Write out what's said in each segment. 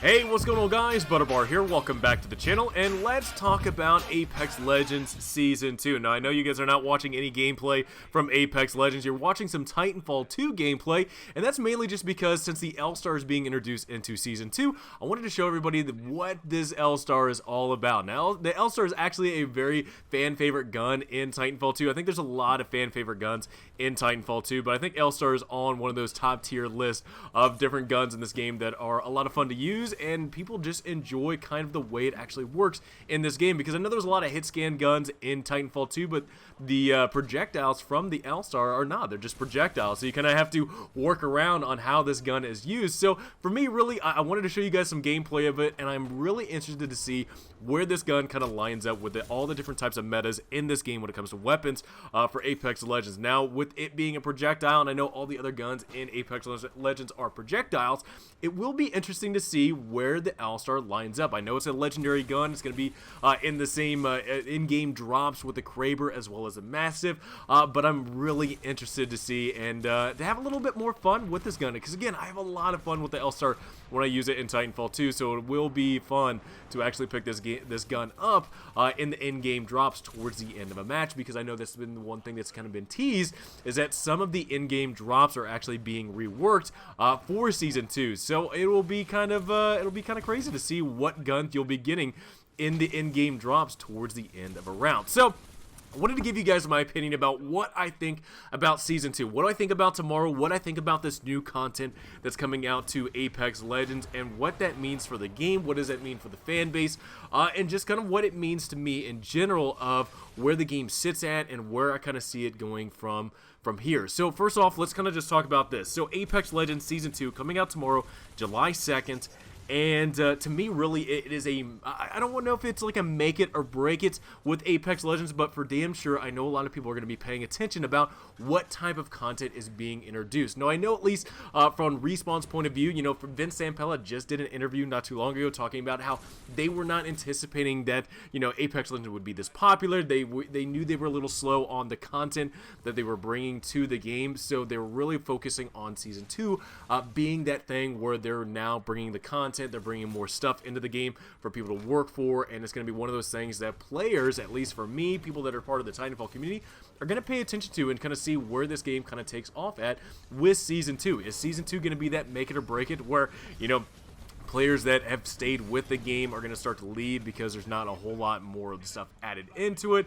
Hey, what's going on guys? Butterbar here, welcome back to the channel, and let's talk about Apex Legends Season 2. Now, I know you guys are not watching any gameplay from Apex Legends, you're watching some Titanfall 2 gameplay, and that's mainly just because since the L-Star is being introduced into Season 2, I wanted to show everybody what this L-Star is all about. Now, the L-Star is actually a very fan-favorite gun in Titanfall 2. I think there's a lot of fan-favorite guns in Titanfall 2, but I think L-Star is on one of those top-tier lists of different guns in this game that are a lot of fun to use, and people just enjoy kind of the way it actually works in this game, because I know there's a lot of hit scan guns in Titanfall 2, but the projectiles from the L-Star are not. They're just projectiles, so you kind of have to work around on how this gun is used. So for me, really, I wanted to show you guys some gameplay of it, and I'm really interested to see where this gun kind of lines up with all the different types of metas in this game when it comes to weapons for Apex Legends. Now, with it being a projectile, and I know all the other guns in Apex Legends are projectiles, it will be interesting to see where the L-Star lines up. I know it's a legendary gun. It's going to be in the same in-game drops with the Kraber as well as the Massive, but I'm really interested to see and to have a little bit more fun with this gun, because again, I have a lot of fun with the L-Star when I use it in Titanfall 2, so it will be fun to actually pick this gun up in the in-game drops towards the end of a match, because I know that's been the one thing that's kind of been teased, is that some of the in-game drops are actually being reworked for Season 2, so it will be kind of crazy to see what guns you'll be getting in the in-game drops towards the end of a round. So I wanted to give you guys my opinion about what I think about Season 2, what do I think about tomorrow, what I think about this new content that's coming out to Apex Legends, and what that means for the game, what does that mean for the fan base, and just kind of what it means to me in general of where the game sits at and where I kind of see it going from here. So first off, let's kind of just talk about this. So Apex Legends Season 2 coming out tomorrow, July 2nd. And to me, really, it is I don't know if it's like a make it or break it with Apex Legends, but for damn sure, I know a lot of people are going to be paying attention about what type of content is being introduced. Now, I know at least from Respawn's point of view, you know, Vince Zampella just did an interview not too long ago talking about how they were not anticipating that, you know, Apex Legends would be this popular. They knew they were a little slow on the content that they were bringing to the game, so they were really focusing on Season 2 being that thing where they're now bringing the content. They're bringing more stuff into the game for people to work for, and it's going to be one of those things that players, at least for me, people that are part of the Titanfall community, are going to pay attention to and kind of see where this game kind of takes off at with Season 2. Is Season 2 going to be that make it or break it where, you know, players that have stayed with the game are going to start to leave because there's not a whole lot more of the stuff added into it?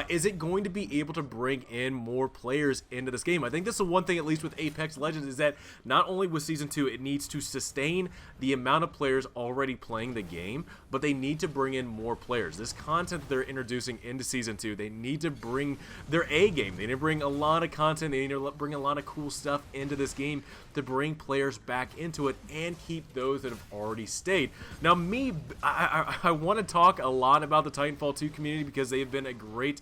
Is it going to be able to bring in more players into this game? I think that's the one thing, at least with Apex Legends, is that not only with Season 2, it needs to sustain the amount of players already playing the game, but they need to bring in more players. This content that they're introducing into Season 2, they need to bring their A game. They need to bring a lot of content. They need to bring a lot of cool stuff into this game to bring players back into it and keep those that have already stayed. Now, I want to talk a lot about the Titanfall 2 community because they've been a great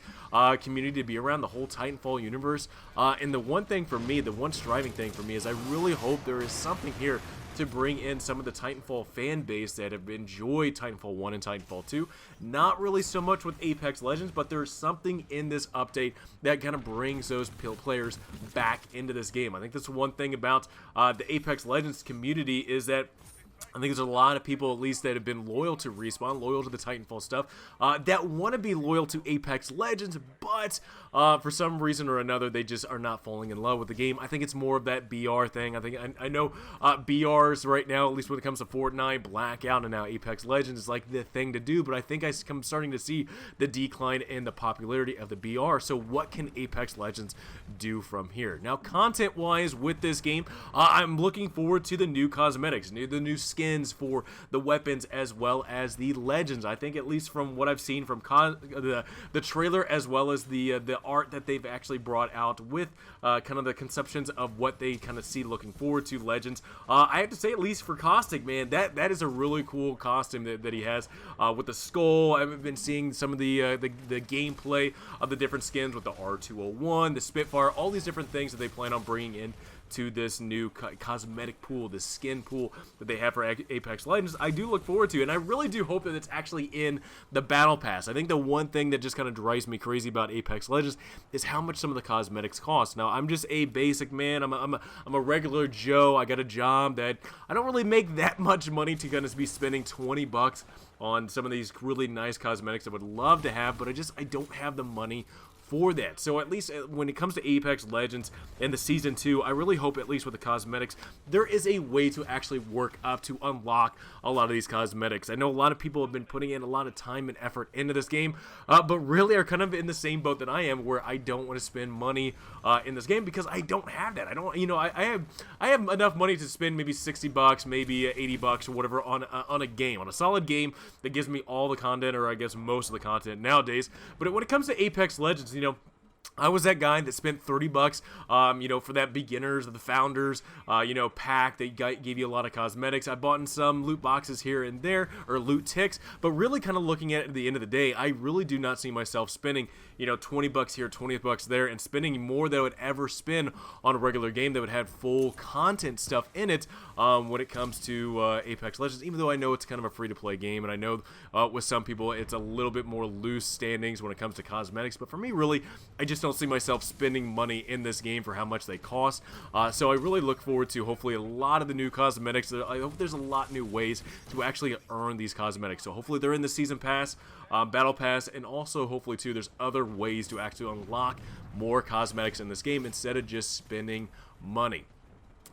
community to be around, the whole Titanfall universe. And the one thing for me, the one striving thing for me, is I really hope there is something here to bring in some of the Titanfall fan base that have enjoyed Titanfall 1 and Titanfall 2. Not really so much with Apex Legends, but there's something in this update that kind of brings those players back into this game. I think that's one thing about the Apex Legends community, is that I think there's a lot of people, at least, that have been loyal to Respawn, loyal to the Titanfall stuff, that want to be loyal to Apex Legends, but for some reason or another, they just are not falling in love with the game. I think it's more of that BR thing. I know BRs right now, at least when it comes to Fortnite, Blackout, and now Apex Legends, is like the thing to do, but I think I'm starting to see the decline in the popularity of the BR. So what can Apex Legends do from here? Now, content-wise with this game, I'm looking forward to the new cosmetics, the new skins for the weapons as well as the legends. I think, at least from what I've seen from the trailer, as well as the art that they've actually brought out with kind of the conceptions of what they kind of see looking forward to legends, I have to say, at least for Caustic, man, that is a really cool costume that he has with the skull. I've been seeing some of the gameplay of the different skins with the R201, the Spitfire, all these different things that they plan on bringing in to this new cosmetic pool, this skin pool that they have for Apex Legends, I do look forward to, and I really do hope that it's actually in the Battle Pass. I think the one thing that just kind of drives me crazy about Apex Legends is how much some of the cosmetics cost. Now, I'm just a basic man. I'm a regular Joe. I got a job that I don't really make that much money to kind of be spending 20 bucks on some of these really nice cosmetics I would love to have, but I don't have the money for that. So at least when it comes to Apex Legends and the Season 2, I really hope, at least with the cosmetics, there is a way to actually work up to unlock a lot of these cosmetics. I know a lot of people have been putting in a lot of time and effort into this game, but really are kind of in the same boat that I am, where I don't want to spend money in this game because I don't have that. I don't, I have enough money to spend maybe 60 bucks, maybe 80 bucks or whatever on a game, on a solid game that gives me all the content, or I guess most of the content nowadays. But when it comes to Apex Legends, I was that guy that spent 30 bucks, for that beginners or the founders, pack that gave you a lot of cosmetics. I bought in some loot boxes here and there, or loot ticks, but really kind of looking at it at the end of the day, I really do not see myself spending, 20 bucks here, 20 bucks there, and spending more than I would ever spend on a regular game that would have full content stuff in it when it comes to Apex Legends, even though I know it's kind of a free-to-play game, and I know with some people it's a little bit more loose standings when it comes to cosmetics, but for me, really, I just don't see myself spending money in this game for how much they cost. So I really look forward to hopefully a lot of the new cosmetics. I hope there's a lot of new ways to actually earn these cosmetics. So hopefully they're in the Season Pass, Battle Pass, and also hopefully too there's other ways to actually unlock more cosmetics in this game instead of just spending money.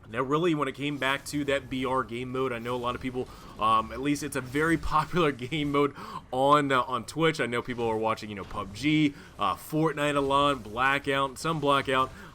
Now, really, when it came back to that BR game mode, I know a lot of people, at least it's a very popular game mode on Twitch. I know people are watching, PUBG, Fortnite a lot, Blackout,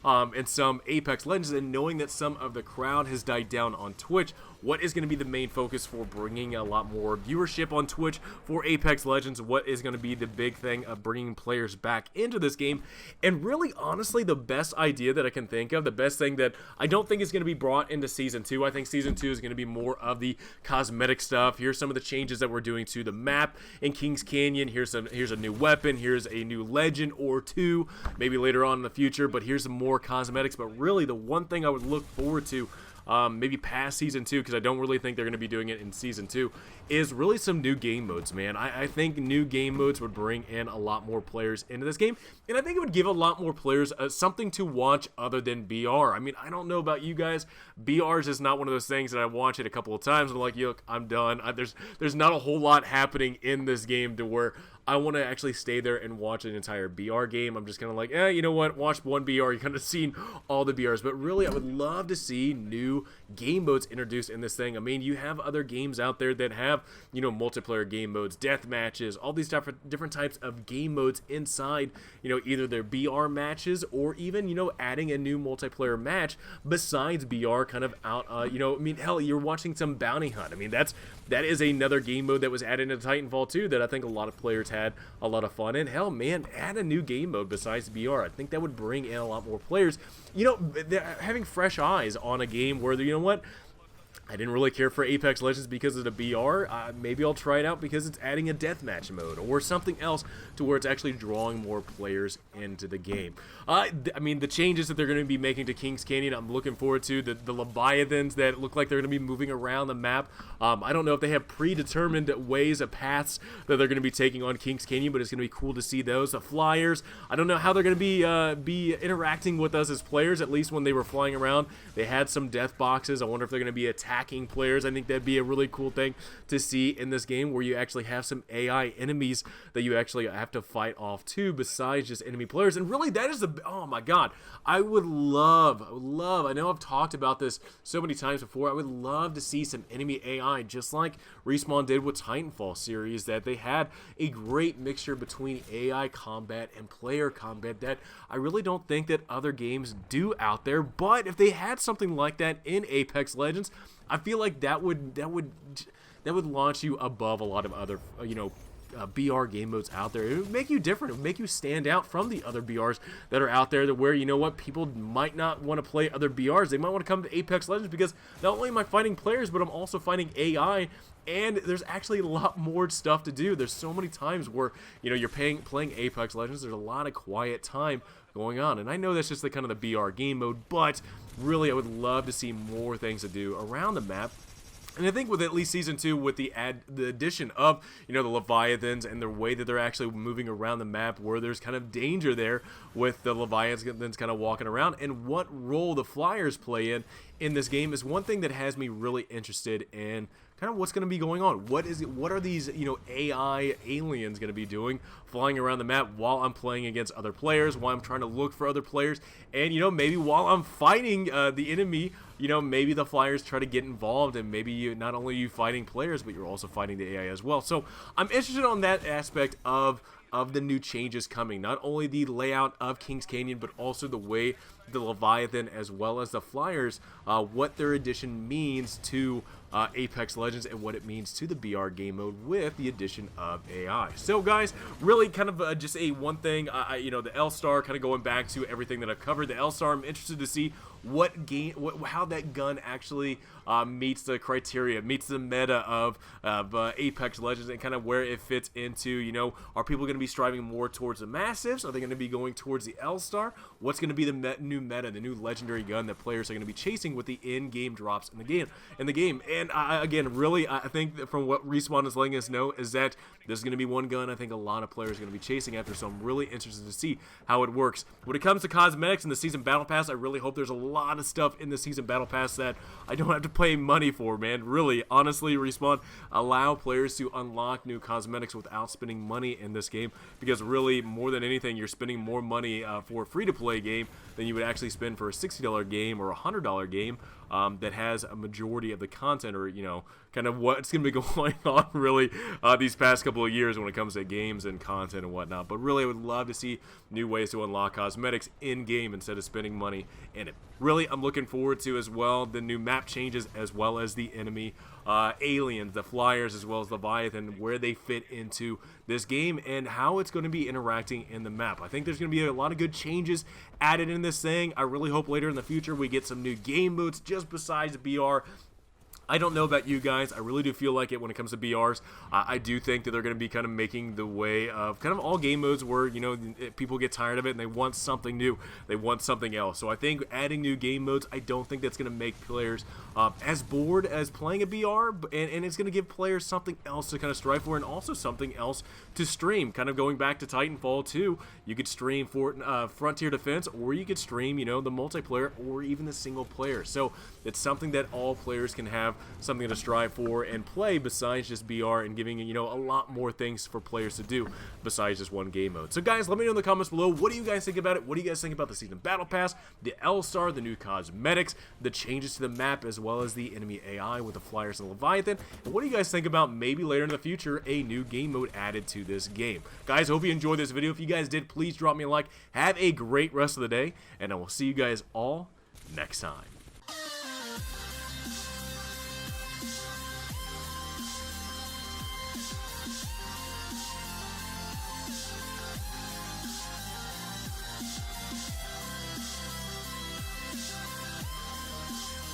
and some Apex Legends, and knowing that some of the crowd has died down on Twitch, what is going to be the main focus for bringing a lot more viewership on Twitch for Apex Legends? What is going to be the big thing of bringing players back into this game? And really, honestly, the best idea that I can think of, the best thing that I don't think is going to be brought into Season 2, I think Season 2 is going to be more of the cosmetic stuff. Here's some of the changes that we're doing to the map in Kings Canyon. Here's a new weapon. Here's a new legend or two, maybe later on in the future, but here's some more cosmetics. But really, the one thing I would look forward to, maybe past Season 2, because I don't really think they're going to be doing it in Season 2, is really some new game modes, man. I think new game modes would bring in a lot more players into this game, and I think it would give a lot more players something to watch other than BR. I mean, I don't know about you guys. BR is just not one of those things that I watch it a couple of times and I'm like, look, I'm done. There's not a whole lot happening in this game to where I want to actually stay there and watch an entire BR game. I'm just kind of like, you know what, watch one BR, you're kind of seen all the BRs. But really, I would love to see new game modes introduced in this thing. I mean, you have other games out there that have, multiplayer game modes, death matches, all these different types of game modes inside, either their BR matches or even, adding a new multiplayer match besides BR kind of out, hell, you're watching some bounty hunt. I mean, that is another game mode that was added into Titanfall 2 that I think a lot of players had a lot of fun in. Hell, man, add a new game mode besides BR. I think that would bring in a lot more players. Having fresh eyes on a game where, what? I didn't really care for Apex Legends because of the BR. Maybe I'll try it out because it's adding a deathmatch mode or something else to where it's actually drawing more players into the game. I mean, the changes that they're going to be making to Kings Canyon, I'm looking forward to. The Leviathans that look like they're going to be moving around the map. I don't know if they have predetermined ways of paths that they're going to be taking on Kings Canyon, but it's going to be cool to see those. The Flyers, I don't know how they're going to be interacting with us as players. At least when they were flying around, they had some death boxes. I wonder if they're going to be attacking players. I think that'd be a really cool thing to see in this game, where you actually have some AI enemies that you actually have to fight off too, besides just enemy players. And really, that is oh my god, I would love, I know I've talked about this so many times before, I would love to see some enemy AI, just like Respawn did with Titanfall series, that they had a great mixture between AI combat and player combat that I really don't think that other games do out there. But if they had something like that in Apex Legends, I feel like that would launch you above a lot of other BR game modes out there. It would make you different. It would make you stand out from the other BRs that are out there, that where, you know what, people might not want to play other BRs. They might want to come to Apex Legends because not only am I fighting players, but I'm also fighting AI, and there's actually a lot more stuff to do. There's so many times where, you know, you're playing Apex Legends, there's a lot of quiet time going on, and I know that's just the kind of the BR game mode, but really I would love to see more things to do around the map. And I think with at least Season 2, with the addition of, you know, the Leviathans and the way that they're actually moving around the map, where there's kind of danger there with the Leviathans kind of walking around, and what role the Flyers play in this game is one thing that has me really interested in kind of what's going to be going on. What are these, you know, AI aliens going to be doing flying around the map while I'm playing against other players, while I'm trying to look for other players, and, you know, maybe while I'm fighting the enemy, you know, maybe the Flyers try to get involved, and maybe not only you fighting players, but you're also fighting the AI as well. So I'm interested on that aspect of the new changes coming. Not only the layout of Kings Canyon, but also the way the Leviathan as well as the Flyers, what their addition means to Apex Legends and what it means to the BR game mode with the addition of AI. So guys, really kind of just a one thing, you know, the L-Star, kind of going back to everything that I've covered. The L-Star, I'm interested to see how that gun actually meets the criteria, meets the meta of Apex Legends, and kind of where it fits into, you know, are people going to be striving more towards the Massives? Are they going to be going towards the L-Star? What's going to be the new meta, the new legendary gun that players are going to be chasing with the in-game drops in the game? And again, really, I think that from what Respawn is letting us know is that there's going to be one gun I think a lot of players are going to be chasing after, so I'm really interested to see how it works. When it comes to cosmetics in the Season Battle Pass, I really hope there's a lot of stuff in the Season Battle Pass that I don't have to pay money for, man. Really, honestly, Respawn, allow players to unlock new cosmetics without spending money in this game, because really, more than anything, you're spending more money for a free-to-play game than you would actually spend for a $60 game or a $100 game that has a majority of the content, or, you know, kind of what's going to be going on really these past couple of years when it comes to games and content and whatnot. But really, I would love to see new ways to unlock cosmetics in-game instead of spending money in it. Really, I'm looking forward to as well the new map changes, as well as the enemy aliens, the Flyers, as well as Leviathan, where they fit into this game and how it's going to be interacting in the map. I think there's going to be a lot of good changes added in this thing. I really hope later in the future we get some new game modes just besides BR. I don't know about you guys. I really do feel like it when it comes to BRs. I do think that they're going to be kind of making the way of kind of all game modes where, you know, people get tired of it and they want something new. They want something else. So I think adding new game modes, I don't think that's going to make players as bored as playing a BR, and it's going to give players something else to kind of strive for, and also something else to stream. Kind of going back to Titanfall 2, you could stream for Frontier Defense, or you could stream, you know, the multiplayer or even the single player. So it's something that all players can have something to strive for and play besides just BR, and giving, you know, a lot more things for players to do besides just one game mode. So guys, let me know in the comments below, what do you guys think about it? What do you guys think about the Season Battle Pass, the L-Star, the new cosmetics, the changes to the map, as well as the enemy AI with the Flyers and Leviathan? And what do you guys think about maybe later in the future a new game mode added to this game? Guys, hope you enjoyed this video. If you guys did, please drop me a like. Have a great rest of the day, and I will see you guys all next time.